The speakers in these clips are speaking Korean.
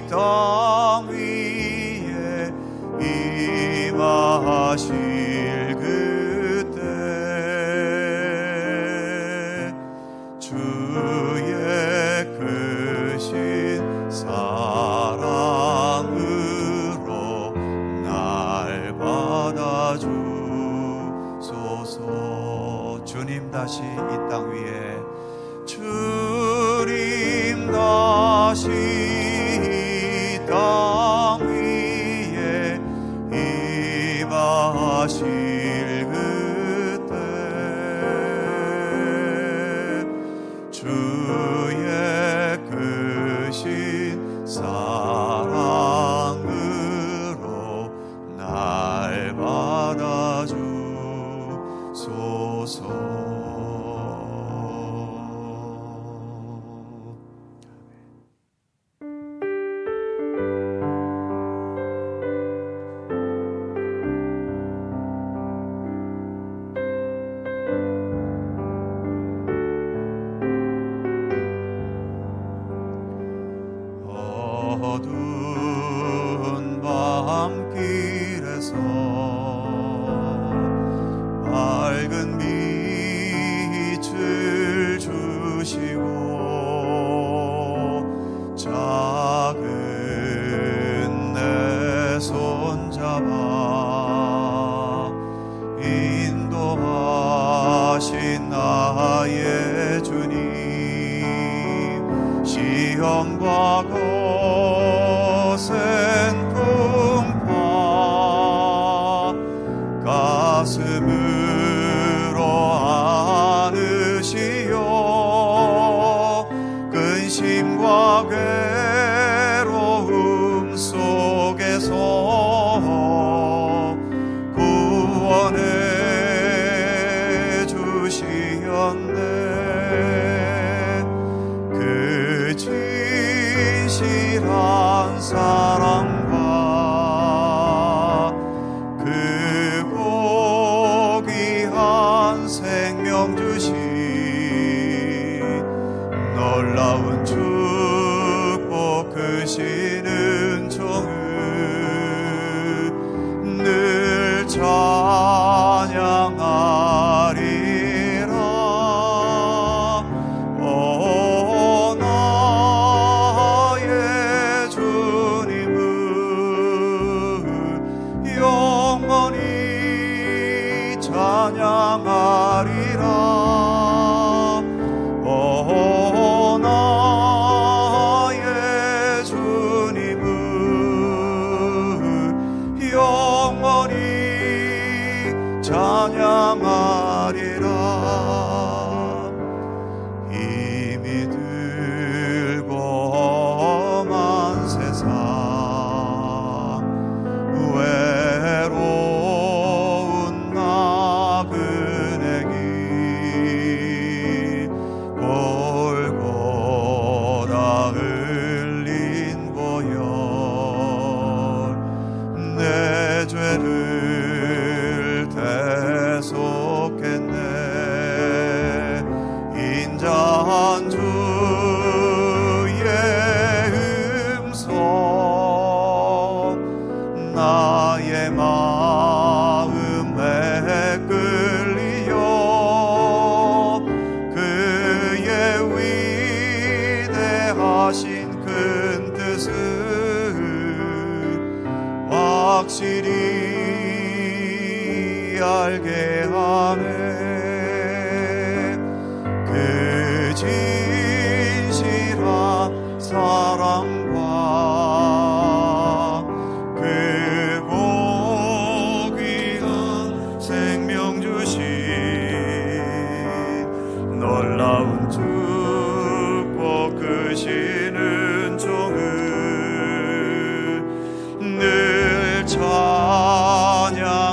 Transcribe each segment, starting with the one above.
땅 위에 임하실 그때 주의 크신 사랑으로 날 받아주소서. 주님 다시 이 땅 위에, 주님 다시 이 땅 위에 임하실 그때 주의 크신 사랑으로 날 받아주소서. 어두운 밤길에서 밝은 빛을 주시고 작은 내 손잡아 인도하신 나의 주님, 시험과 거센 풍파 가슴으로 안으시어 근심과 괴로움 속에서 구원해 주시었네. 그 진실한 사랑과 그 고귀한 생명 주신 놀라운 축복 크신 은총을 늘 찬양하리라. 오 나의 주님을 영원히 찬양하리라. 오 나의 주님을 영원히 찬양하리라. 이미 들고 험한 세상 외로운 나그네 길 골고다 흘린 보혈 내 죄를 대속했네. 인자한 주의 음성 나의 마음에 끌리어 그의 위대하신 큰 뜻을 확실히 알게 하네. 그 진실한 사랑과 그 고귀한 생명 주신 놀라운 축복 크신 은총을 늘 찬양하리라.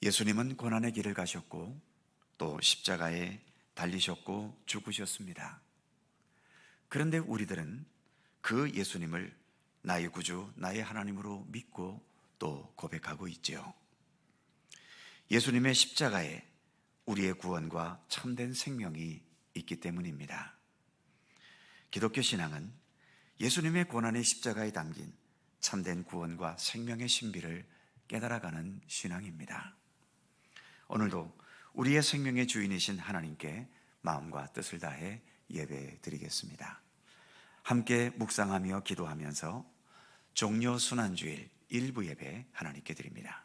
예수님은 고난의 길을 가셨고 또 십자가에 달리셨고 죽으셨습니다. 그런데 우리들은 그 예수님을 나의 구주, 나의 하나님으로 믿고 또 고백하고 있지요. 예수님의 십자가에 우리의 구원과 참된 생명이 있기 때문입니다. 기독교 신앙은 예수님의 고난의 십자가에 담긴 참된 구원과 생명의 신비를 깨달아가는 신앙입니다. 오늘도 우리의 생명의 주인이신 하나님께 마음과 뜻을 다해 예배 드리겠습니다. 함께 묵상하며 기도하면서 종려 순환주일 일부 예배 하나님께 드립니다.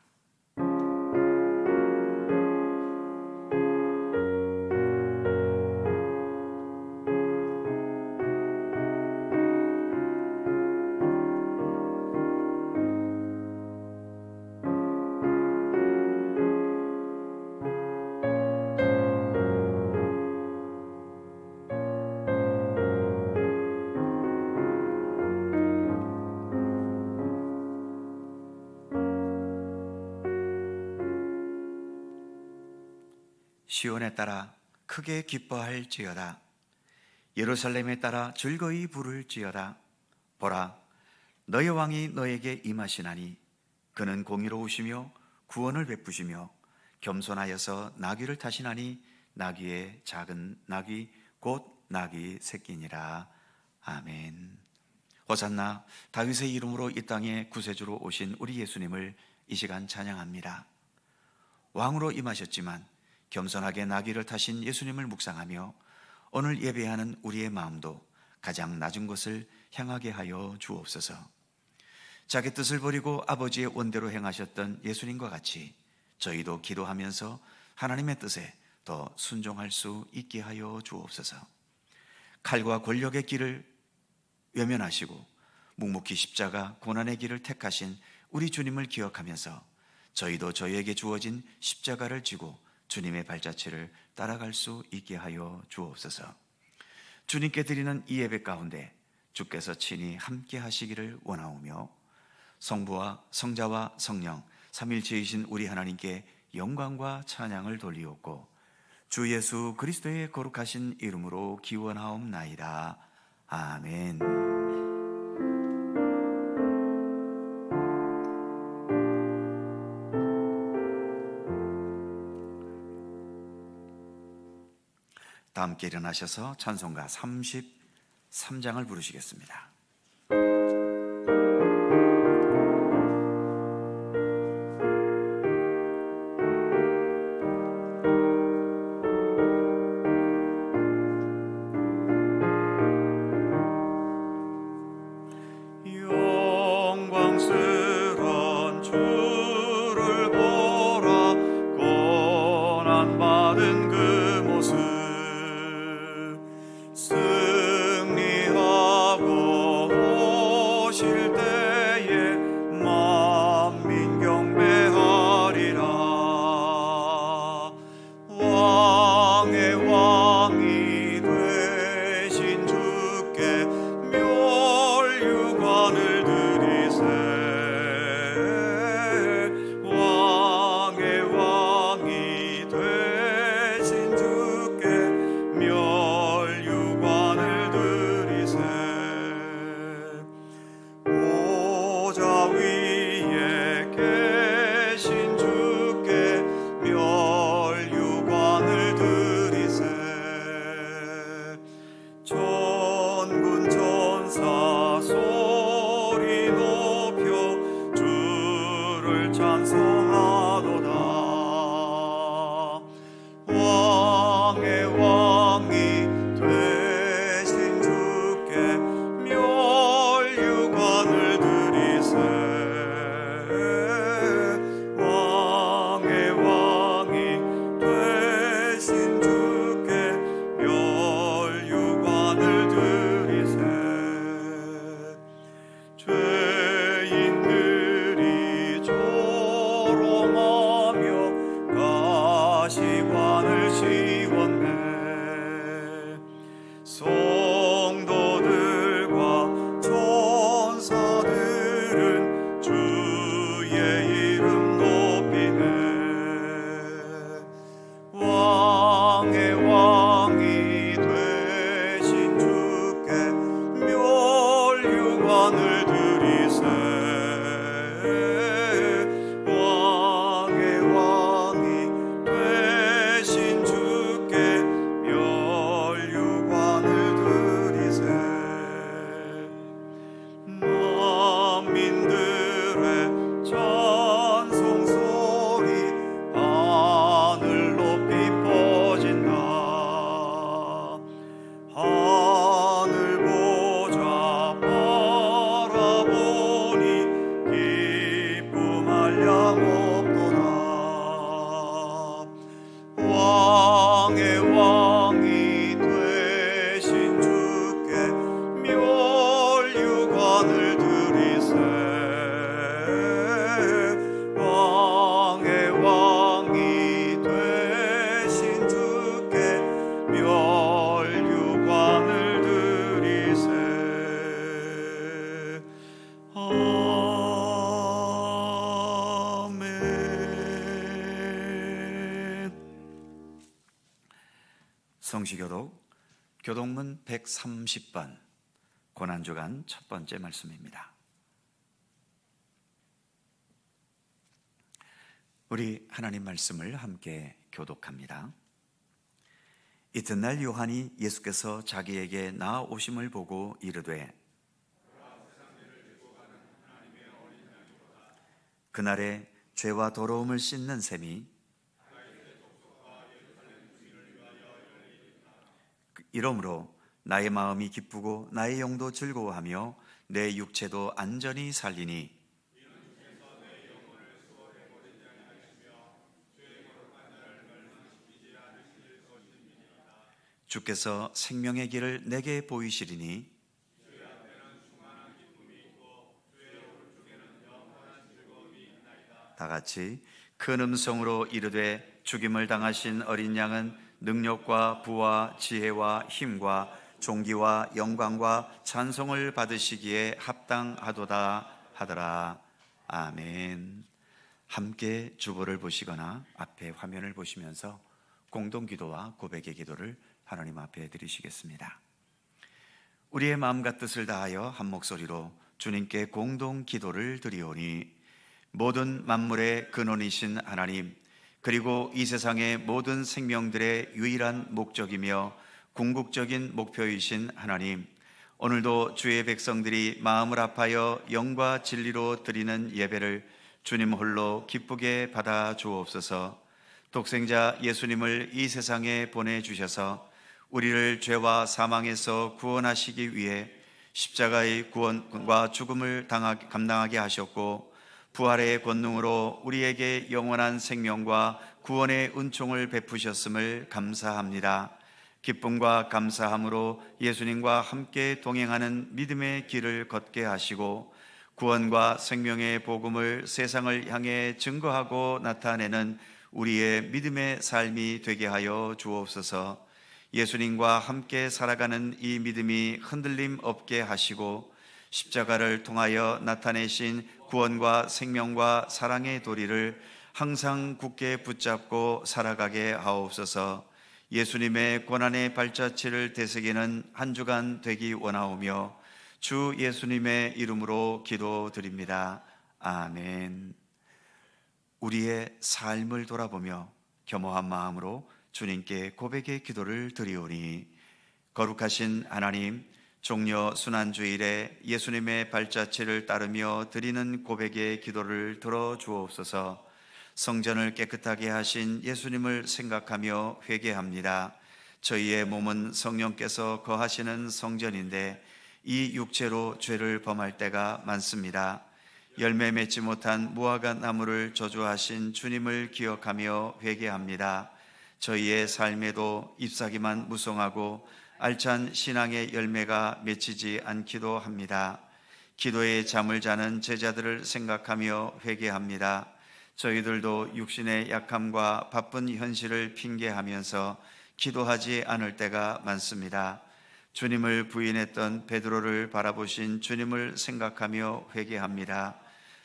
시온에 따라 크게 기뻐할지어다. 예루살렘에 따라 즐거이 부를지어다. 보라, 너의 왕이 너에게 임하시나니 그는 공의로우시며 구원을 베푸시며 겸손하여서 나귀를 타시나니 나귀의 작은 나귀 곧 나귀 새끼니라. 아멘. 호산나, 다윗의 이름으로 이 땅에 구세주로 오신 우리 예수님을 이 시간 찬양합니다. 왕으로 임하셨지만 겸손하게 나귀를 타신 예수님을 묵상하며 오늘 예배하는 우리의 마음도 가장 낮은 곳을 향하게 하여 주옵소서. 자기 뜻을 버리고 아버지의 원대로 행하셨던 예수님과 같이 저희도 기도하면서 하나님의 뜻에 더 순종할 수 있게 하여 주옵소서. 칼과 권력의 길을 외면하시고 묵묵히 십자가 고난의 길을 택하신 우리 주님을 기억하면서 저희도 저희에게 주어진 십자가를 지고 주님의 발자취를 따라갈 수 있게 하여 주옵소서. 주님께 드리는 이 예배 가운데 주께서 친히 함께 하시기를 원하오며 성부와 성자와 성령 삼일체이신 우리 하나님께 영광과 찬양을 돌리옵고 주 예수 그리스도의 거룩하신 이름으로 기원하옵나이다. 아멘. 다 함께 일어나셔서 찬송가 33장을 부르시겠습니다. 영광스런 주를 보라. 고난받은 그 모습 승리하고 오실 때에 만민 경배하리라. 왕의 왕이 되신 주께 멸류관을 드리세. 왕의 왕이 되신 주께 멸류관을 드리세. 보좌 위에 계신 주께 멸류관을 드리세. 천군 천사 소리 높여 주를 찬송하도다. 왕의 왕이 되신 주께 멸류관을 드리세. 왕의 왕이 되신 주께 멸류관을 드리세. 죄인들이 조롱하며 가시관을 씌웠네. 성도들과 천사들은 주의 이름 높이네. 성시교독 교독문 130번 고난주간 첫 번째 말씀입니다. 우리 하나님 말씀을 함께 교독합니다. 이튿날 요한이 예수께서 자기에게 나아오심을 보고 이르되 그날에 죄와 더러움을 씻는 셈이 이러므로 나의 마음이 기쁘고 나의 영도 즐거워하며 내 육체도 안전히 살리니 주께서 생명의 길을 내게 보이시리니 다 같이 큰 음성으로 이르되 죽임을 당하신 어린 양은 능력과 부와 지혜와 힘과 존귀와 영광과 찬송을 받으시기에 합당하도다 하더라. 아멘. 함께 주보를 보시거나 앞에 화면을 보시면서 공동기도와 고백의 기도를 하나님 앞에 드리시겠습니다. 우리의 마음과 뜻을 다하여 한 목소리로 주님께 공동 기도를 드리오니 모든 만물의 근원이신 하나님, 그리고 이 세상의 모든 생명들의 유일한 목적이며 궁극적인 목표이신 하나님, 오늘도 주의 백성들이 마음을 합하여 영과 진리로 드리는 예배를 주님 홀로 기쁘게 받아 주옵소서. 독생자 예수님을 이 세상에 보내주셔서 우리를 죄와 사망에서 구원하시기 위해 십자가의 구원과 죽음을 감당하게 하셨고, 부활의 권능으로 우리에게 영원한 생명과 구원의 은총을 베푸셨음을 감사합니다. 기쁨과 감사함으로 예수님과 함께 동행하는 믿음의 길을 걷게 하시고 구원과 생명의 복음을 세상을 향해 증거하고 나타내는 우리의 믿음의 삶이 되게 하여 주옵소서. 예수님과 함께 살아가는 이 믿음이 흔들림 없게 하시고 십자가를 통하여 나타내신 구원과 생명과 사랑의 도리를 항상 굳게 붙잡고 살아가게 하옵소서. 예수님의 고난의 발자취를 되새기는 한 주간 되기 원하오며 주 예수님의 이름으로 기도드립니다. 아멘. 우리의 삶을 돌아보며 겸허한 마음으로 주님께 고백의 기도를 드리오니, 거룩하신 하나님, 종려 순환주일에 예수님의 발자취를 따르며 드리는 고백의 기도를 들어주옵소서. 성전을 깨끗하게 하신 예수님을 생각하며 회개합니다. 저희의 몸은 성령께서 거하시는 성전인데 이 육체로 죄를 범할 때가 많습니다. 열매 맺지 못한 무화과 나무를 저주하신 주님을 기억하며 회개합니다. 저희의 삶에도 잎사귀만 무성하고 알찬 신앙의 열매가 맺히지 않기도 합니다. 기도에 잠을 자는 제자들을 생각하며 회개합니다. 저희들도 육신의 약함과 바쁜 현실을 핑계하면서 기도하지 않을 때가 많습니다. 주님을 부인했던 베드로를 바라보신 주님을 생각하며 회개합니다.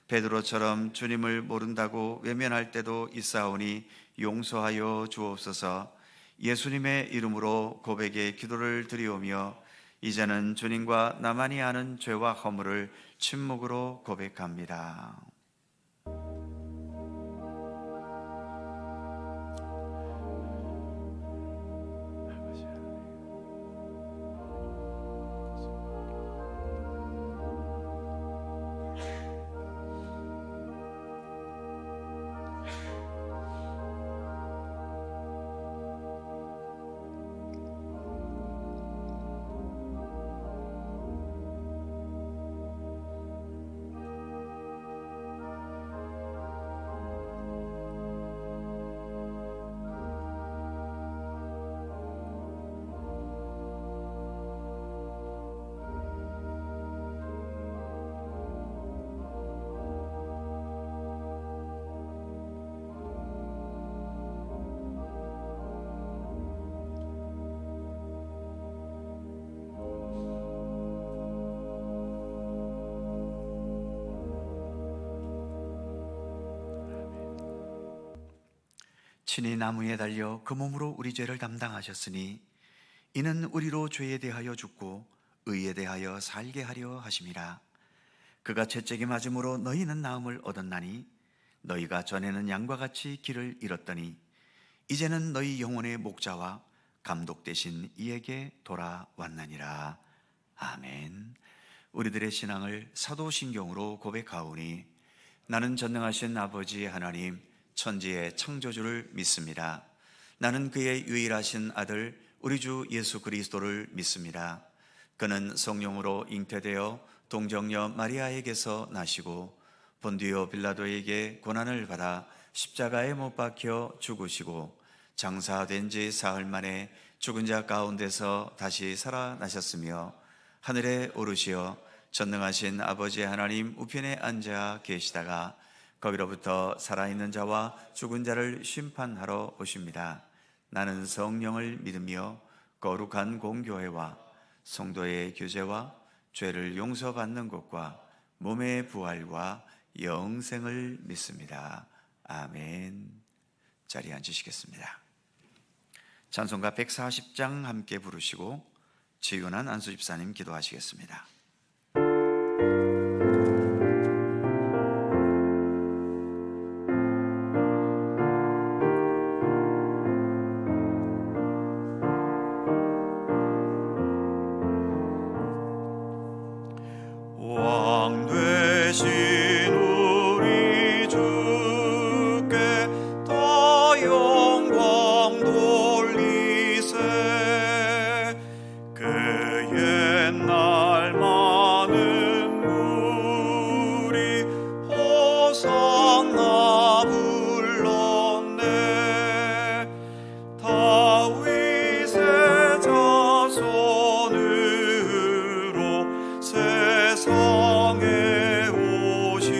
베드로처럼 주님을 모른다고 외면할 때도 있사오니 용서하여 주옵소서. 예수님의 이름으로 고백의 기도를 드리오며 이제는 주님과 나만이 아는 죄와 허물을 침묵으로 고백합니다. 친히 나무에 달려 그 몸으로 우리 죄를 담당하셨으니 이는 우리로 죄에 대하여 죽고 의에 대하여 살게 하려 하심이라. 그가 채찍에 맞음으로 너희는 나음을 얻었나니 너희가 전에는 양과 같이 길을 잃었더니 이제는 너희 영혼의 목자와 감독 되신 이에게 돌아왔나니라. 아멘. 우리들의 신앙을 사도신경으로 고백하오니 나는 전능하신 아버지 하나님 천지의 창조주를 믿습니다. 나는 그의 유일하신 아들 우리 주 예수 그리스도를 믿습니다. 그는 성령으로 잉태되어 동정녀 마리아에게서 나시고 본디오 빌라도에게 고난을 받아 십자가에 못 박혀 죽으시고 장사된 지 사흘 만에 죽은 자 가운데서 다시 살아나셨으며 하늘에 오르시어 전능하신 아버지 하나님 우편에 앉아 계시다가 거기로부터 살아있는 자와 죽은 자를 심판하러 오십니다. 나는 성령을 믿으며 거룩한 공교회와 성도의 교제와 죄를 용서받는 것과 몸의 부활과 영생을 믿습니다. 아멘. 자리에 앉으시겠습니다. 찬송가 140장 함께 부르시고 지윤한 안수집사님 기도하시겠습니다. 왕 되신 우리 주께 다 영광 돌리세. 그 옛날 많은 무리 호산나 불렀네. 다윗의 자손으로 세상에 오시오.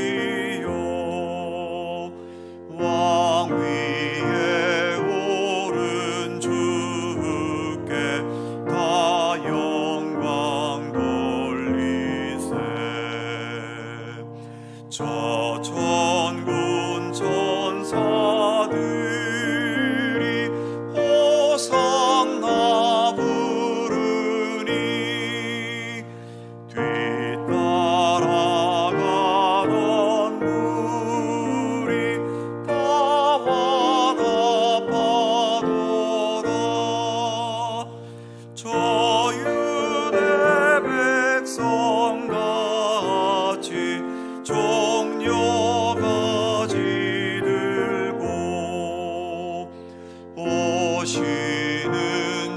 왕 위에 오른 주께 다 영광 돌리세. 저 천군 천사들이 호산나 부르니 뒤따라가던 무리 다 화답하도다. 저 유대 백성같이 종려가지 들고 오시는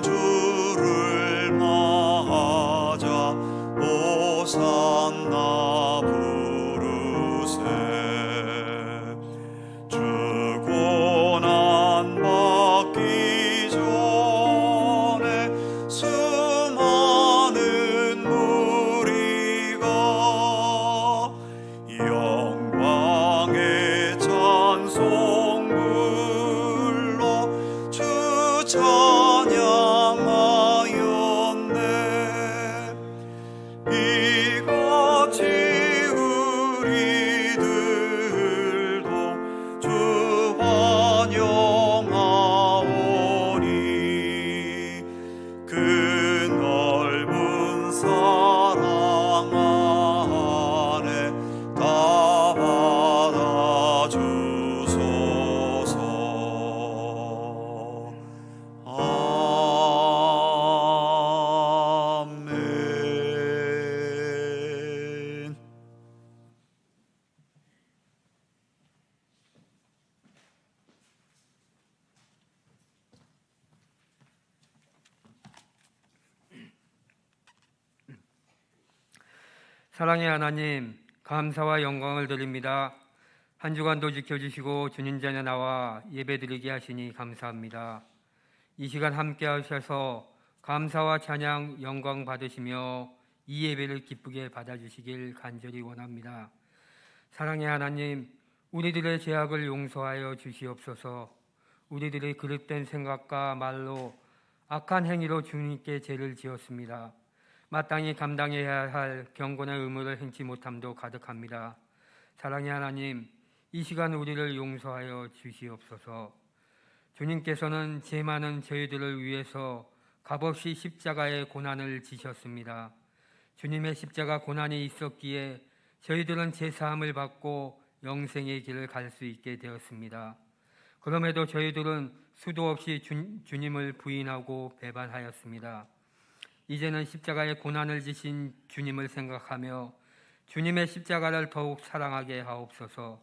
주를 맞아 호산나 부르세. 주 고난 받기 전에 수많은 무리가 영광의 찬송 불러 주 찬양하였네. 이같이 우리들도 주 환영하오니 그 넓은 사랑 안에 다 받아주소서. 아멘. 사랑의 하나님, 감사와 영광을 드립니다. 한 주간도 지켜주시고 주님 전에 나와 예배드리게 하시니 감사합니다. 이 시간 함께 하셔서 감사와 찬양, 영광 받으시며 이 예배를 기쁘게 받아주시길 간절히 원합니다. 사랑의 하나님, 우리들의 죄악을 용서하여 주시옵소서. 우리들의 그릇된 생각과 말로 악한 행위로 주님께 죄를 지었습니다. 마땅히 감당해야 할 경건의 의무를 행치 못함도 가득합니다. 사랑의 하나님, 이 시간 우리를 용서하여 주시옵소서. 주님께서는 죄 많은 저희들을 위해서 값없이 십자가의 고난을 지셨습니다. 주님의 십자가 고난이 있었기에 저희들은 제사함을 받고 영생의 길을 갈 수 있게 되었습니다. 그럼에도 저희들은 수도 없이 주님을 부인하고 배반하였습니다. 이제는 십자가의 고난을 지신 주님을 생각하며 주님의 십자가를 더욱 사랑하게 하옵소서.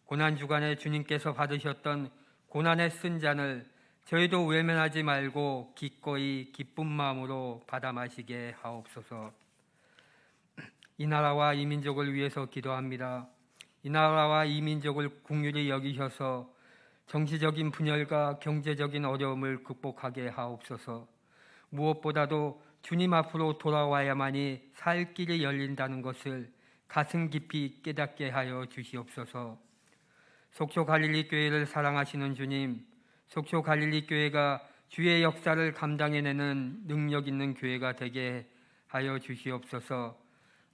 고난 주간에 주님께서 받으셨던 고난의 쓴 잔을 저희도 외면하지 말고 기꺼이 기쁜 마음으로 받아 마시게 하옵소서. 이 나라와 이 민족을 위해서 기도합니다. 이 나라와 이 민족을 긍휼히 여기셔서 정치적인 분열과 경제적인 어려움을 극복하게 하옵소서. 무엇보다도 주님 앞으로 돌아와야만이 살 길이 열린다는 것을 가슴 깊이 깨닫게 하여 주시옵소서. 속초 갈릴리 교회를 사랑하시는 주님, 속초 갈릴리 교회가 주의 역사를 감당해내는 능력 있는 교회가 되게 하여 주시옵소서.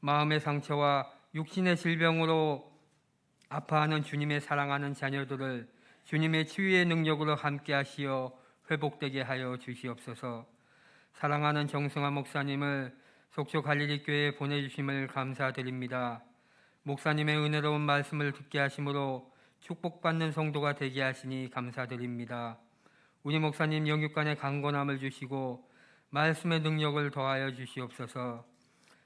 마음의 상처와 육신의 질병으로 아파하는 주님의 사랑하는 자녀들을 주님의 치유의 능력으로 함께 하시어 회복되게 하여 주시옵소서. 사랑하는 정승화 목사님을 속초 갈릴리 교회에 보내주심을 감사드립니다. 목사님의 은혜로운 말씀을 듣게 하심으로 축복받는 성도가 되게 하시니 감사드립니다. 우리 목사님 영육간의 강건함을 주시고 말씀의 능력을 더하여 주시옵소서.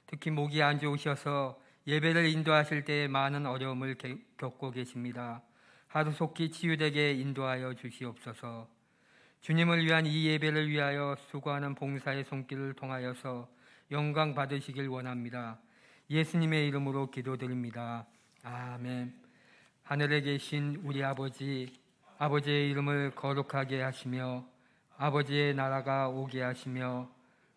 특히 목이 안 좋으셔서 예배를 인도하실 때에 많은 어려움을 겪고 계십니다. 하루속히 치유되게 인도하여 주시옵소서. 주님을 위한 이 예배를 위하여 수고하는 봉사의 손길을 통하여서 영광 받으시길 원합니다. 예수님의 이름으로 기도드립니다. 아멘. 하늘에 계신 우리 아버지, 아버지의 이름을 거룩하게 하시며 아버지의 나라가 오게 하시며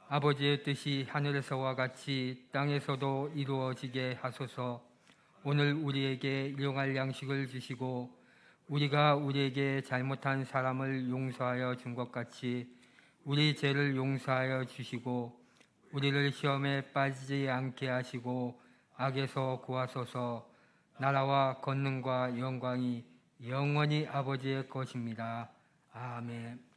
아버지의 뜻이 하늘에서와 같이 땅에서도 이루어지게 하소서. 오늘 우리에게 일용할 양식을 주시고 우리가 우리에게 잘못한 사람을 용서하여 준 것 같이 우리 죄를 용서하여 주시고 우리를 시험에 빠지지 않게 하시고 악에서 구하소서. 나라와 권능과 영광이 영원히 아버지의 것입니다. 아멘.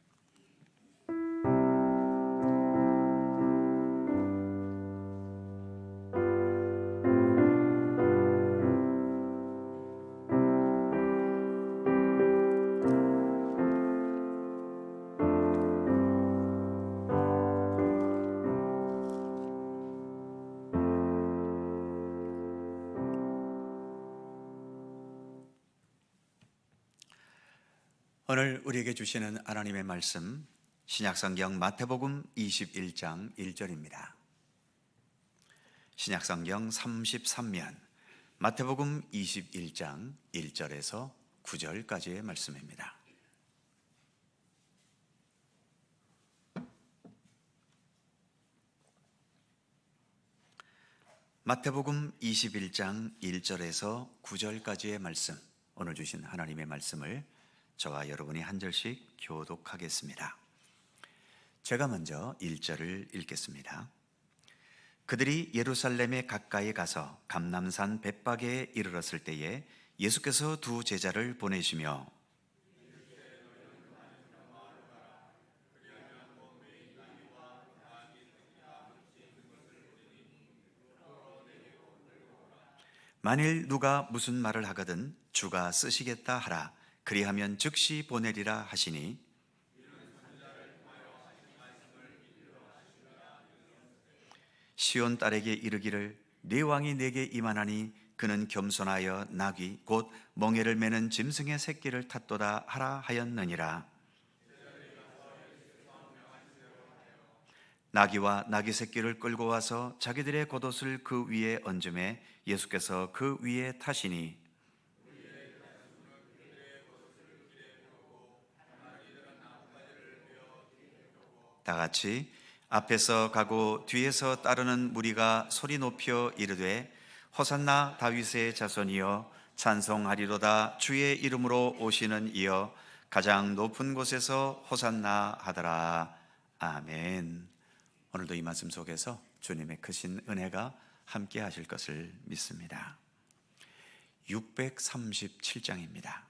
오늘 우리에게 주시는 하나님의 말씀, 신약성경 마태복음 21장 1절입니다. 신약성경 33면 마태복음 21장 1절에서 9절까지의 말씀입니다. 마태복음 21장 1절에서 9절까지의 말씀, 오늘 주신 하나님의 말씀을 저와 여러분이 한 절씩 교독하겠습니다. 제가 먼저 1절을 읽겠습니다. 그들이 예루살렘에 가까이 가서 감람산 벳바게에 이르렀을 때에 예수께서 두 제자를 보내시며 만일 누가 무슨 말을 하거든 주가 쓰시겠다 하라. 그리하면 즉시 보내리라 하시니 시온 딸에게 이르기를 네 왕이 내게 임하나니 그는 겸손하여 나귀 곧 멍에를 매는 짐승의 새끼를 탔도다 하라 하였느니라. 나귀와 나귀 새끼를 끌고 와서 자기들의 겉옷을 그 위에 얹음에 예수께서 그 위에 타시니 다 같이 앞에서 가고 뒤에서 따르는 무리가 소리 높여 이르되 호산나 다윗의 자손이여 찬송하리로다. 주의 이름으로 오시는 이여 가장 높은 곳에서 호산나 하더라. 아멘. 오늘도 이 말씀 속에서 주님의 크신 은혜가 함께 하실 것을 믿습니다. 637장입니다.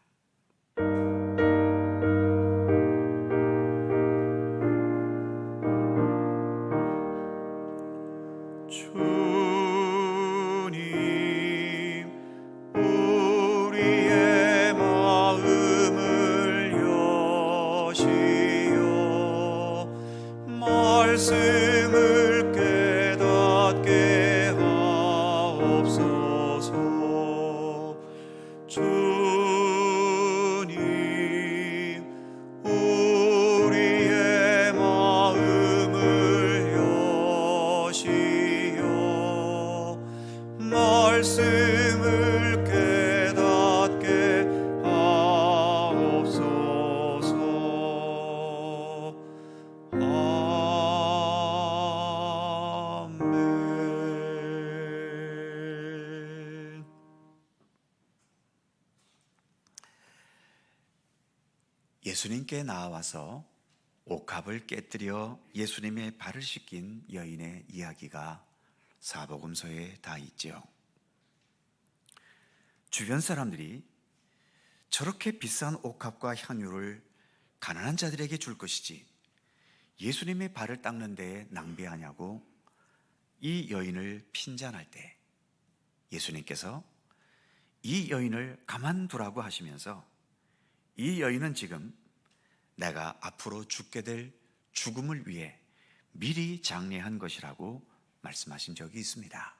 예수님께 나와서 옥합을 깨뜨려 예수님의 발을 씻긴 여인의 이야기가 사복음서에 다 있지요. 주변 사람들이 저렇게 비싼 옥합과 향유를 가난한 자들에게 줄 것이지 예수님의 발을 닦는 데에 낭비하냐고 이 여인을 핀잔할 때 예수님께서 이 여인을 가만두라고 하시면서 이 여인은 지금 내가 앞으로 죽게 될 죽음을 위해 미리 장례한 것이라고 말씀하신 적이 있습니다.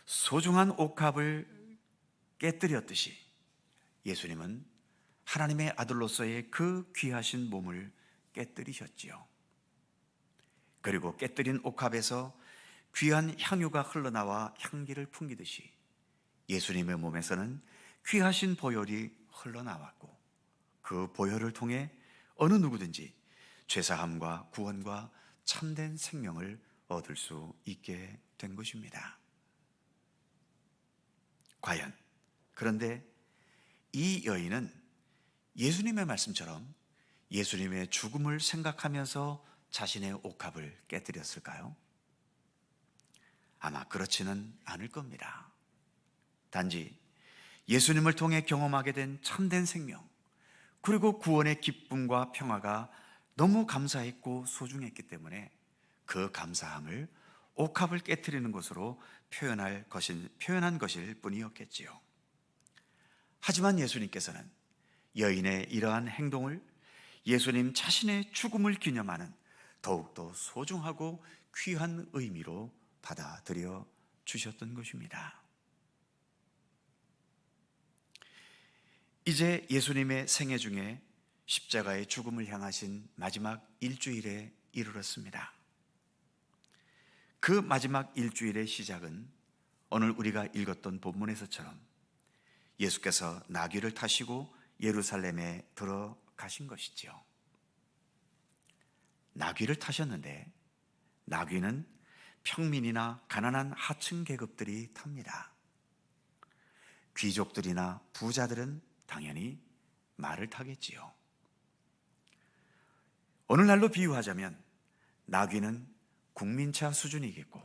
소중한 옥합을 깨뜨렸듯이 예수님은 하나님의 아들로서의 그 귀하신 몸을 깨뜨리셨지요. 그리고 깨뜨린 옥합에서 귀한 향유가 흘러나와 향기를 풍기듯이 예수님의 몸에서는 귀하신 보혈이 흘러나왔고 그 보혈을 통해 어느 누구든지 죄사함과 구원과 참된 생명을 얻을 수 있게 된 것입니다. 과연 그런데 이 여인은 예수님의 말씀처럼 예수님의 죽음을 생각하면서 자신의 옥합을 깨뜨렸을까요? 아마 그렇지는 않을 겁니다. 단지 예수님을 통해 경험하게 된 참된 생명, 그리고 구원의 기쁨과 평화가 너무 감사했고 소중했기 때문에 그 감사함을 옥합을 깨뜨리는 것으로 표현한 것일 뿐이었겠지요. 하지만 예수님께서는 여인의 이러한 행동을 예수님 자신의 죽음을 기념하는 더욱더 소중하고 귀한 의미로 받아들여 주셨던 것입니다. 이제 예수님의 생애 중에 십자가의 죽음을 향하신 마지막 일주일에 이르렀습니다. 그 마지막 일주일의 시작은 오늘 우리가 읽었던 본문에서처럼 예수께서 나귀를 타시고 예루살렘에 들어가신 것이지요. 나귀를 타셨는데 나귀는 평민이나 가난한 하층 계급들이 탑니다. 귀족들이나 부자들은 당연히 말을 타겠지요. 오늘날로 비유하자면 나귀는 국민차 수준이겠고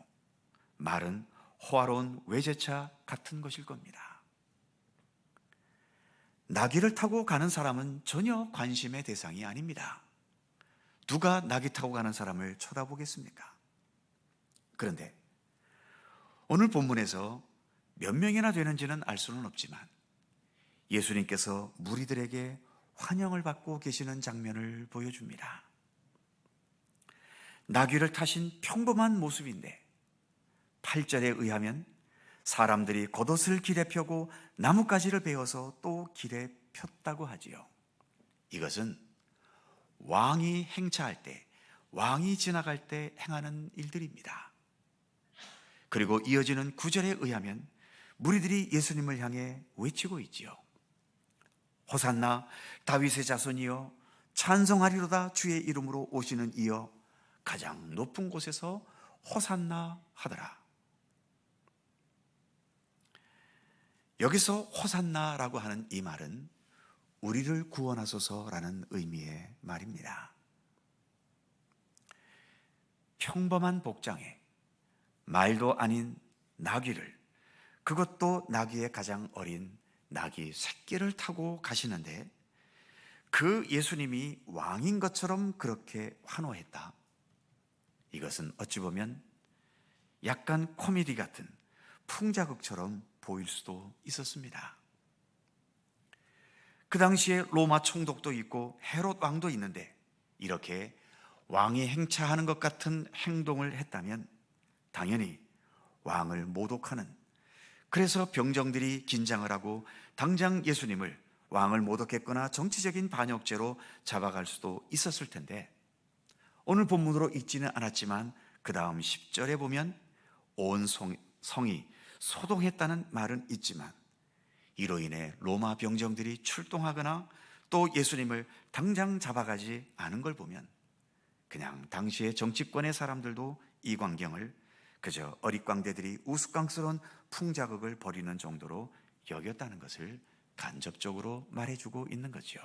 말은 호화로운 외제차 같은 것일 겁니다. 나귀를 타고 가는 사람은 전혀 관심의 대상이 아닙니다. 누가 나귀 타고 가는 사람을 쳐다보겠습니까? 그런데 오늘 본문에서 몇 명이나 되는지는 알 수는 없지만 예수님께서 무리들에게 환영을 받고 계시는 장면을 보여줍니다. 나귀를 타신 평범한 모습인데 8절에 의하면 사람들이 겉옷을 길에 펴고 나뭇가지를 베어서 또 길에 폈다고 하지요. 이것은 왕이 행차할 때, 왕이 지나갈 때 행하는 일들입니다. 그리고 이어지는 9절에 의하면 무리들이 예수님을 향해 외치고 있지요. 호산나 다윗의 자손이여, 찬송하리로다 주의 이름으로 오시는 이여, 가장 높은 곳에서 호산나 하더라. 여기서 호산나라고 하는 이 말은 우리를 구원하소서라는 의미의 말입니다. 평범한 복장에 말도 아닌 나귀를, 그것도 나귀의 가장 어린 나귀 새끼를 타고 가시는데 그 예수님이 왕인 것처럼 그렇게 환호했다. 이것은 어찌 보면 약간 코미디 같은 풍자극처럼 보일 수도 있었습니다. 그 당시에 로마 총독도 있고 헤롯 왕도 있는데 이렇게 왕이 행차하는 것 같은 행동을 했다면 당연히 왕을 모독하는, 그래서 병정들이 긴장을 하고 당장 예수님을 왕을 모독했거나 정치적인 반역죄로 잡아갈 수도 있었을 텐데 오늘 본문으로 읽지는 않았지만 그 다음 10절에 보면 온 성이 소동했다는 말은 있지만 이로 인해 로마 병정들이 출동하거나 또 예수님을 당장 잡아가지 않은 걸 보면 그냥 당시의 정치권의 사람들도 이 광경을 그저 어릿광대들이 우스꽝스러운 풍자극을 벌이는 정도로 여겼다는 것을 간접적으로 말해주고 있는 거죠.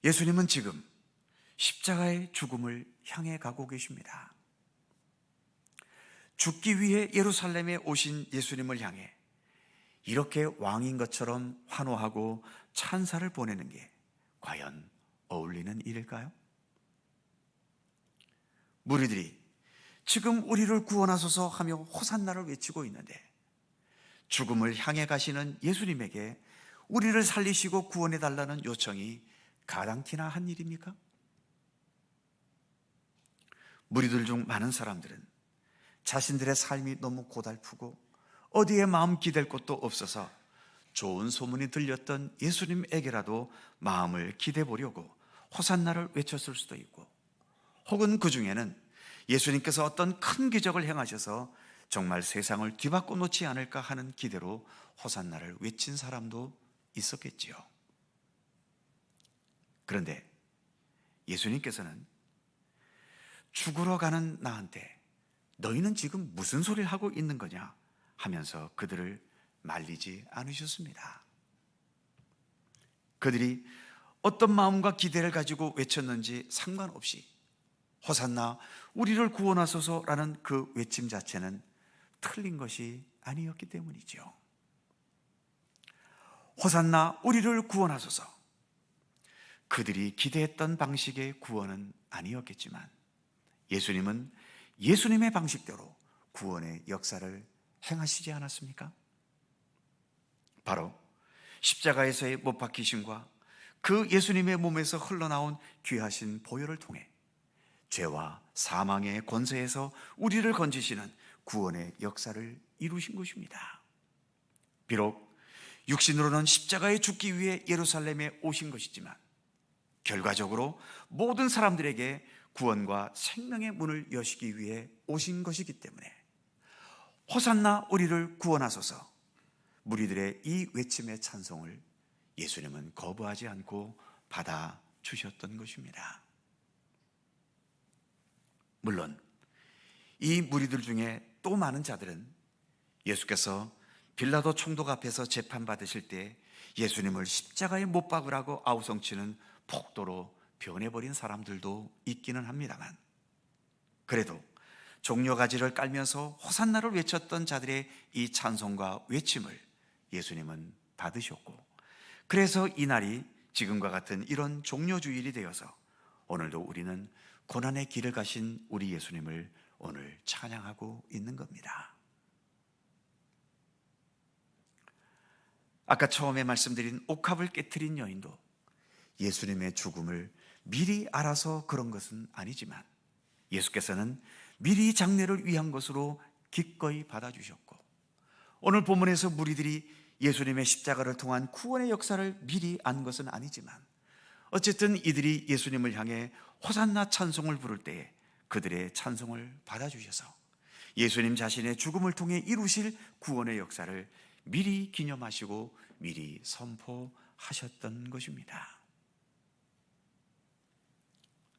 예수님은 지금 십자가의 죽음을 향해 가고 계십니다. 죽기 위해 예루살렘에 오신 예수님을 향해 이렇게 왕인 것처럼 환호하고 찬사를 보내는 게 과연 어울리는 일일까요? 무리들이 지금 우리를 구원하소서 하며 호산나를 외치고 있는데 죽음을 향해 가시는 예수님에게 우리를 살리시고 구원해달라는 요청이 가당키나 한 일입니까? 무리들 중 많은 사람들은 자신들의 삶이 너무 고달프고 어디에 마음 기댈 곳도 없어서 좋은 소문이 들렸던 예수님에게라도 마음을 기대 보려고 호산나를 외쳤을 수도 있고, 혹은 그 중에는 예수님께서 어떤 큰 기적을 행하셔서 정말 세상을 뒤바꿔 놓지 않을까 하는 기대로 호산나를 외친 사람도 있었겠지요. 그런데 예수님께서는 죽으러 가는 나한테 너희는 지금 무슨 소리를 하고 있는 거냐 하면서 그들을 말리지 않으셨습니다. 그들이 어떤 마음과 기대를 가지고 외쳤는지 상관없이 호산나 우리를 구원하소서라는 그 외침 자체는 틀린 것이 아니었기 때문이죠. 호산나 우리를 구원하소서, 그들이 기대했던 방식의 구원은 아니었겠지만 예수님은 예수님의 방식대로 구원의 역사를 행하시지 않았습니까? 바로 십자가에서의 못 박히심과 그 예수님의 몸에서 흘러나온 귀하신 보혈을 통해 죄와 사망의 권세에서 우리를 건지시는 구원의 역사를 이루신 것입니다. 비록 육신으로는 십자가에 죽기 위해 예루살렘에 오신 것이지만 결과적으로 모든 사람들에게 구원과 생명의 문을 여시기 위해 오신 것이기 때문에 호산나 우리를 구원하소서, 무리들의 이 외침의 찬송을 예수님은 거부하지 않고 받아주셨던 것입니다. 물론 이 무리들 중에 또 많은 자들은 예수께서 빌라도 총독 앞에서 재판받으실 때 예수님을 십자가에 못 박으라고 아우성치는 폭도로 변해버린 사람들도 있기는 합니다만, 그래도 종려가지를 깔면서 호산나를 외쳤던 자들의 이 찬송과 외침을 예수님은 받으셨고, 그래서 이날이 지금과 같은 이런 종려주일이 되어서 오늘도 우리는 고난의 길을 가신 우리 예수님을 오늘 찬양하고 있는 겁니다. 아까 처음에 말씀드린 옥합을 깨트린 여인도 예수님의 죽음을 미리 알아서 그런 것은 아니지만 예수께서는 미리 장례를 위한 것으로 기꺼이 받아주셨고, 오늘 본문에서 무리들이 예수님의 십자가를 통한 구원의 역사를 미리 안 것은 아니지만 어쨌든 이들이 예수님을 향해 호산나 찬송을 부를 때에 그들의 찬송을 받아주셔서 예수님 자신의 죽음을 통해 이루실 구원의 역사를 미리 기념하시고 미리 선포하셨던 것입니다.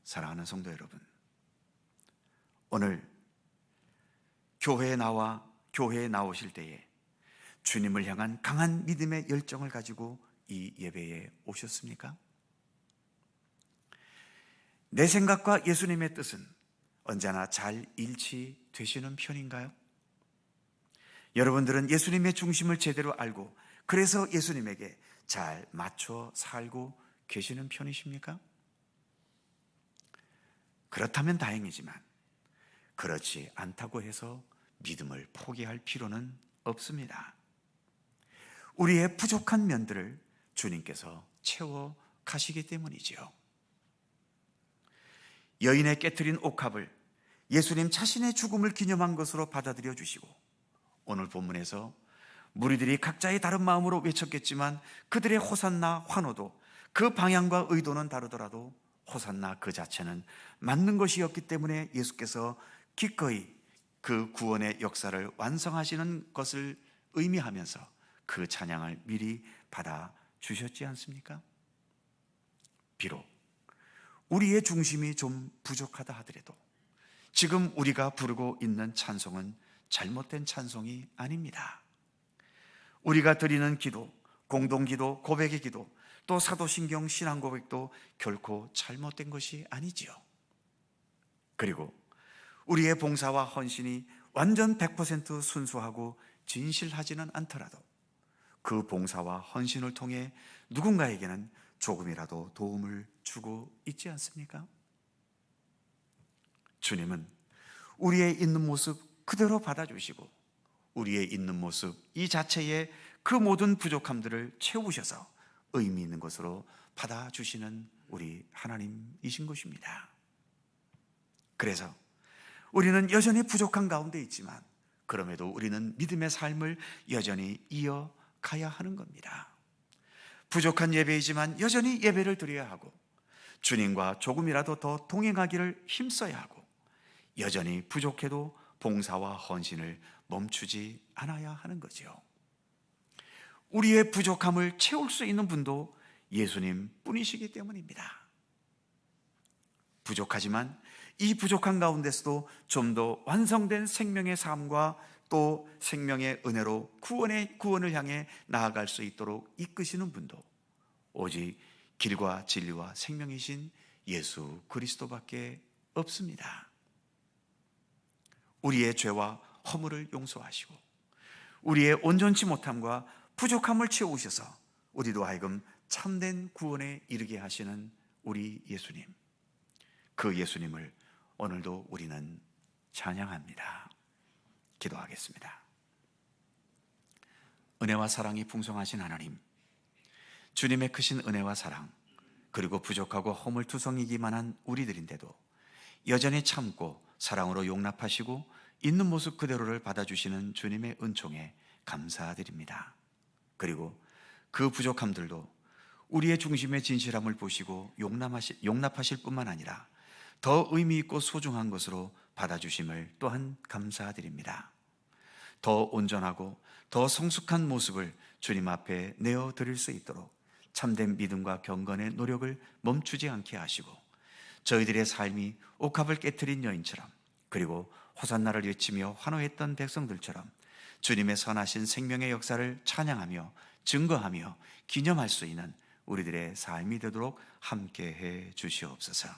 사랑하는 성도 여러분, 오늘 교회에 나오실 때에 주님을 향한 강한 믿음의 열정을 가지고 이 예배에 오셨습니까? 내 생각과 예수님의 뜻은 언제나 잘 일치되시는 편인가요? 여러분들은 예수님의 중심을 제대로 알고 그래서 예수님에게 잘 맞춰 살고 계시는 편이십니까? 그렇다면 다행이지만 그렇지 않다고 해서 믿음을 포기할 필요는 없습니다. 우리의 부족한 면들을 주님께서 채워 가시기 때문이지요. 여인의 깨트린 옥합을 예수님 자신의 죽음을 기념한 것으로 받아들여 주시고, 오늘 본문에서 무리들이 각자의 다른 마음으로 외쳤겠지만 그들의 호산나 환호도 그 방향과 의도는 다르더라도 호산나 그 자체는 맞는 것이었기 때문에 예수께서 기꺼이 그 구원의 역사를 완성하시는 것을 의미하면서 그 찬양을 미리 받아 주셨지 않습니까? 비록 우리의 중심이 좀 부족하다 하더라도 지금 우리가 부르고 있는 찬송은 잘못된 찬송이 아닙니다. 우리가 드리는 기도, 공동기도, 고백의 기도, 또 사도신경 신앙 고백도 결코 잘못된 것이 아니지요. 그리고 우리의 봉사와 헌신이 완전 100% 순수하고 진실하지는 않더라도 그 봉사와 헌신을 통해 누군가에게는 조금이라도 도움을 주고 있지 않습니까? 주님은 우리의 있는 모습 그대로 받아주시고 우리의 있는 모습 이 자체에 그 모든 부족함들을 채우셔서 의미 있는 것으로 받아주시는 우리 하나님이신 것입니다. 그래서 우리는 여전히 부족한 가운데 있지만 그럼에도 우리는 믿음의 삶을 여전히 이어가야 하는 겁니다. 부족한 예배이지만 여전히 예배를 드려야 하고 주님과 조금이라도 더 동행하기를 힘써야 하고 여전히 부족해도 봉사와 헌신을 멈추지 않아야 하는 거지요. 우리의 부족함을 채울 수 있는 분도 예수님 뿐이시기 때문입니다. 부족하지만 이 부족한 가운데서도 좀 더 완성된 생명의 삶과 또 생명의 은혜로 구원을 향해 나아갈 수 있도록 이끄시는 분도 오직 길과 진리와 생명이신 예수 그리스도밖에 없습니다. 우리의 죄와 허물을 용서하시고 우리의 온전치 못함과 부족함을 채우셔서 우리도 하여금 참된 구원에 이르게 하시는 우리 예수님, 그 예수님을 오늘도 우리는 찬양합니다. 기도하겠습니다. 은혜와 사랑이 풍성하신 하나님, 주님의 크신 은혜와 사랑, 그리고 부족하고 허물투성이기만 한 우리들인데도 여전히 참고 사랑으로 용납하시고 있는 모습 그대로를 받아주시는 주님의 은총에 감사드립니다. 그리고 그 부족함들도 우리의 중심의 진실함을 보시고 용납하실 뿐만 아니라 더 의미 있고 소중한 것으로 받아주심을 또한 감사드립니다. 더 온전하고 더 성숙한 모습을 주님 앞에 내어드릴 수 있도록 참된 믿음과 경건의 노력을 멈추지 않게 하시고 저희들의 삶이 옥합을 깨트린 여인처럼 그리고 호산나를 외치며 환호했던 백성들처럼 주님의 선하신 생명의 역사를 찬양하며 증거하며 기념할 수 있는 우리들의 삶이 되도록 함께해 주시옵소서.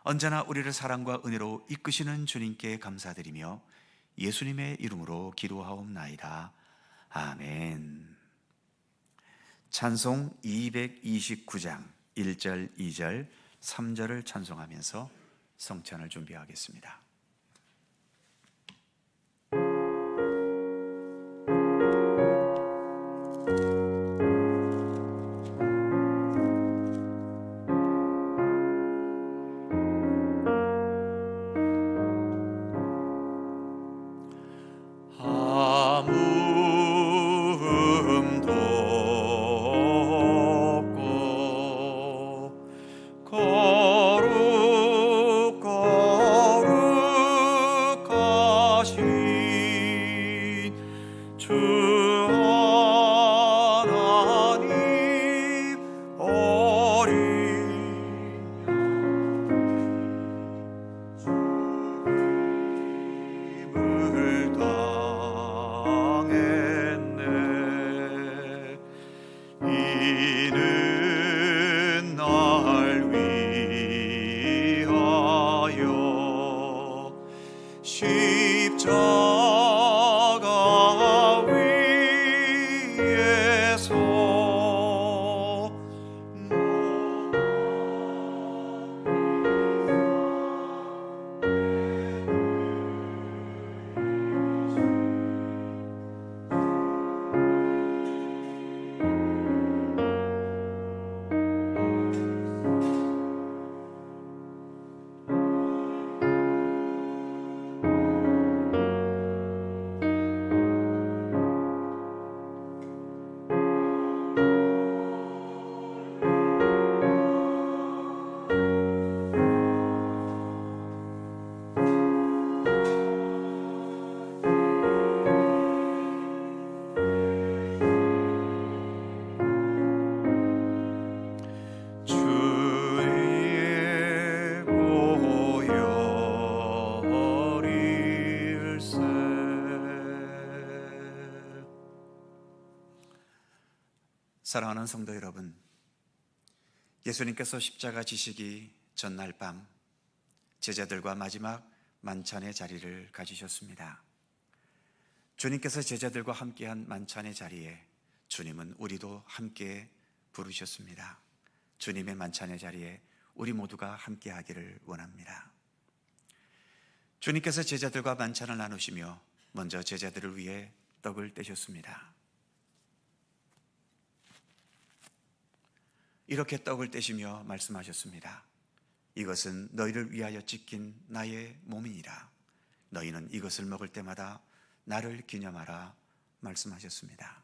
언제나 우리를 사랑과 은혜로 이끄시는 주님께 감사드리며 예수님의 이름으로 기도하옵나이다. 아멘. 찬송 229장 1절, 2절, 3절을 찬송하면서 성찬을 준비하겠습니다. 거룩 거룩 사랑하는 성도 여러분, 예수님께서 십자가 지시기 전날 밤 제자들과 마지막 만찬의 자리를 가지셨습니다. 주님께서 제자들과 함께한 만찬의 자리에 주님은 우리도 함께 부르셨습니다. 주님의 만찬의 자리에 우리 모두가 함께하기를 원합니다. 주님께서 제자들과 만찬을 나누시며 먼저 제자들을 위해 떡을 떼셨습니다. 이렇게 떡을 떼시며 말씀하셨습니다. 이것은 너희를 위하여 찢긴 나의 몸이니라. 너희는 이것을 먹을 때마다 나를 기념하라 말씀하셨습니다.